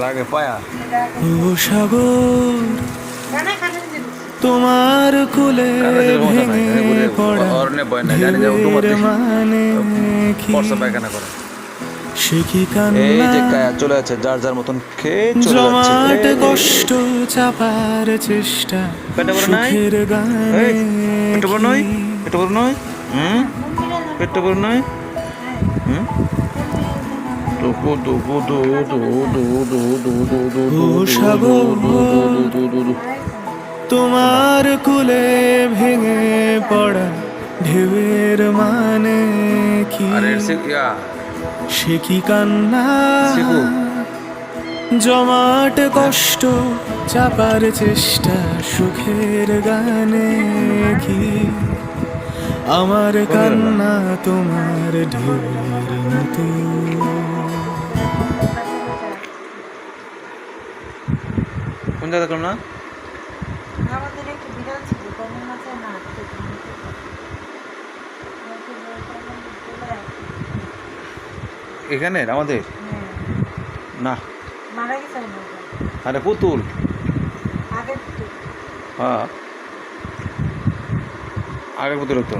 লাগে পায়া ও সাগর তোমার কোলে কারণ সমস্যা নাই ভেঙে পড়া অরণ্যে ভয় নাই জানি যে ঢেউয়ের উঠুমতে মানে কি পরসা পায়খানা করে সে কি এই কান্না যে কায়া চলে যাচ্ছে যার যার মতন খেয়ে চলে যাচ্ছে জমাট কষ্ট চাপার চেষ্টা পেটে বড় নাই সুখের এই গানে পেটে বড় নয় কি পেটে বড় নয় পেটে বড় নয় দুকু দুকু দু দু দু দু দু দু দু ও দু দু সাগর দু দু দু দু দু তোমার কোলে ভেঙে পড়া ঢেউয়ের মানে কি আরে সে কি কান্না শিবু জমাট কষ্ট চাপার চেষ্টা সুখের গানে কি আমার কোন গেল না কান্না তোমার ঢেউয়ের মতো কোন জায়গা দেখলাম না আমাদের একটা বিড়াল ছিল কমন মাছে না এখানে আমাদের না মারা গেছে মনে হয়। আরে পুতুল আগে হ্যাঁ আগের পুতুল তো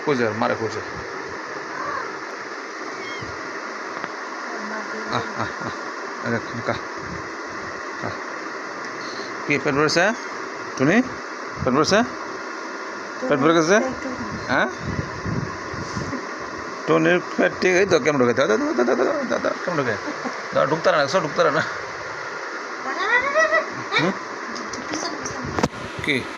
খুঁজে মারে খুঁজে কি পেট ভরেছে টুনি পেট ভরেছে পেট ভরে গেছে হ্যাঁ টুনির পেট ঠিক এই তো কেমন ঢুকে দাদা দাদা দাদা দাদা কেমন ঢুকে দাদা ঢুকতে না সব ঢুকতে না কি